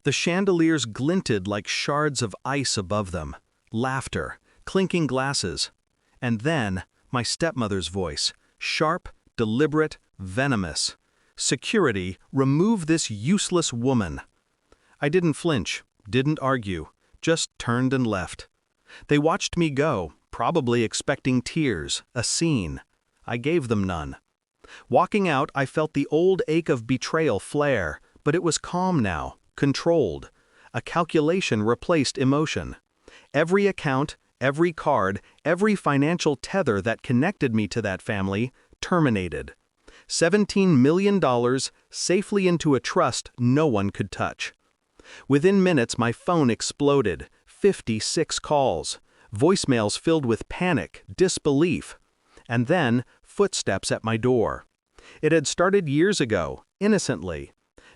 The chandeliers glinted like shards of ice above them, laughter, clinking glasses. And then, my stepmother's voice, sharp, deliberate, venomous. "Security, remove this useless woman." I didn't flinch, didn't argue, just turned and left. They watched me go, probably expecting tears, a scene. I gave them none. Walking out, I felt the old ache of betrayal flare, but it was calm now, controlled. A calculation replaced emotion. Every account, every card, every financial tether that connected me to that family, terminated. $17 million safely into a trust no one could touch. Within minutes, my phone exploded, 56 calls, voicemails filled with panic, disbelief, and then footsteps at my door. It had started years ago, innocently.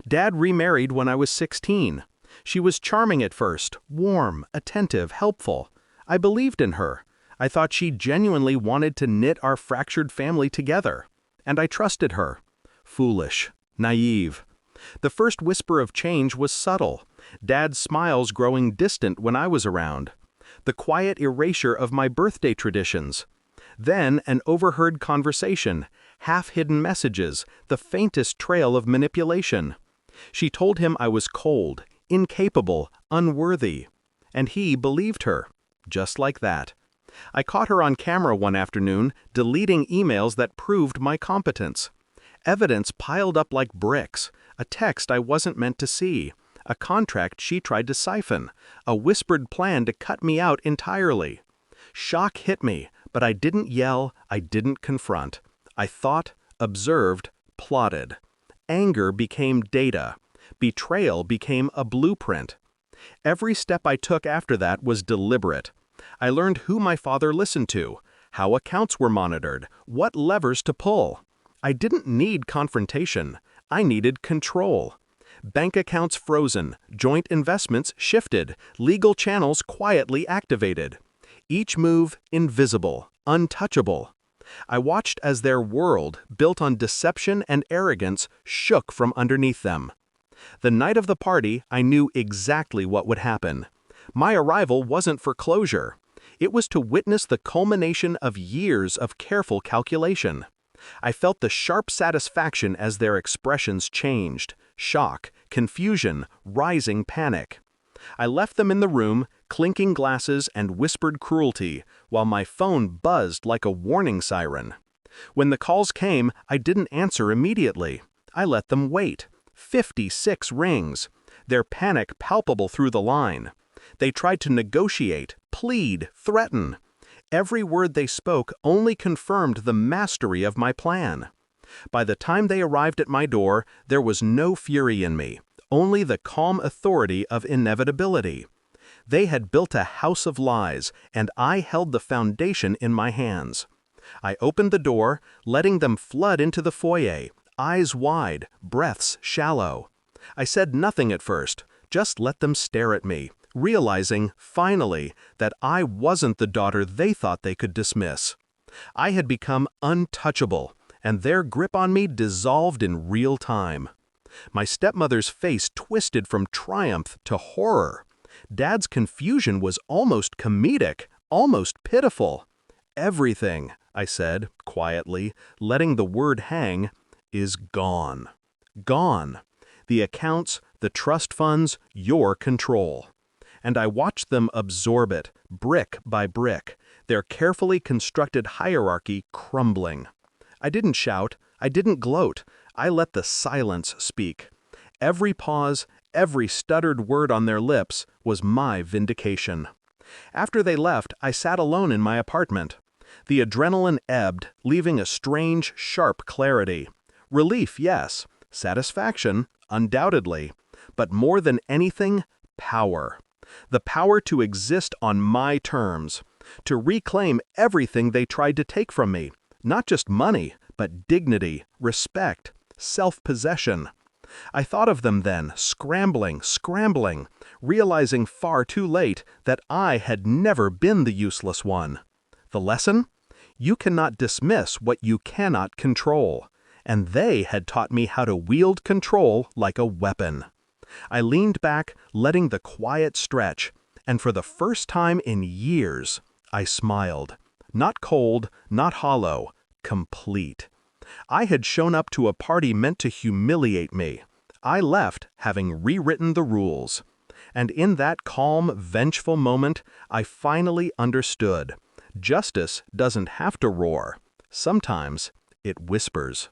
Dad remarried when I was 16. She was charming at first, warm, attentive, helpful. I believed in her. I thought she genuinely wanted to knit our fractured family together. And I trusted her. Foolish, naive. The first whisper of change was subtle, Dad's smiles growing distant when I was around. The quiet erasure of my birthday traditions. Then an overheard conversation, half-hidden messages, the faintest trail of manipulation. She told him I was cold, incapable, unworthy. And he believed her, just like that. I caught her on camera one afternoon, deleting emails that proved my competence. Evidence piled up like bricks, a text I wasn't meant to see, a contract she tried to siphon, a whispered plan to cut me out entirely. Shock hit me, but I didn't yell, I didn't confront. I thought, observed, plotted. Anger became data. Betrayal became a blueprint. Every step I took after that was deliberate. I learned who my father listened to, how accounts were monitored, what levers to pull. I didn't need confrontation. I needed control. Bank accounts frozen, joint investments shifted, legal channels quietly activated. Each move invisible, untouchable. I watched as their world, built on deception and arrogance, shook from underneath them. The night of the party, I knew exactly what would happen. My arrival wasn't for closure. It was to witness the culmination of years of careful calculation. I felt the sharp satisfaction as their expressions changed, shock, confusion, rising panic. I left them in the room, clinking glasses and whispered cruelty, while my phone buzzed like a warning siren. When the calls came, I didn't answer immediately. I let them wait. 56 rings. Their panic palpable through the line. They tried to negotiate, plead, threaten. Every word they spoke only confirmed the mastery of my plan. By the time they arrived at my door, there was no fury in me, only the calm authority of inevitability. They had built a house of lies, and I held the foundation in my hands. I opened the door, letting them flood into the foyer, eyes wide, breaths shallow. I said nothing at first, just let them stare at me, realizing, finally, that I wasn't the daughter they thought they could dismiss. I had become untouchable, and their grip on me dissolved in real time. My stepmother's face twisted from triumph to horror. Dad's confusion was almost comedic, almost pitiful. "Everything," I said, quietly, letting the word hang, "is gone. Gone. The accounts, the trust funds, your control." And I watched them absorb it, brick by brick, their carefully constructed hierarchy crumbling. I didn't shout, I didn't gloat, I let the silence speak. Every pause, every stuttered word on their lips was my vindication. After they left, I sat alone in my apartment. The adrenaline ebbed, leaving a strange, sharp clarity. Relief, yes. Satisfaction, undoubtedly. But more than anything, power. The power to exist on my terms. To reclaim everything they tried to take from me. Not just money, but dignity, respect, self-possession. I thought of them then, scrambling, realizing far too late that I had never been the useless one. The lesson? You cannot dismiss what you cannot control. And they had taught me how to wield control like a weapon. I leaned back, letting the quiet stretch, and for the first time in years, I smiled. Not cold, not hollow, complete. I had shown up to a party meant to humiliate me. I left having rewritten the rules. And in that calm, vengeful moment, I finally understood. Justice doesn't have to roar. Sometimes it whispers.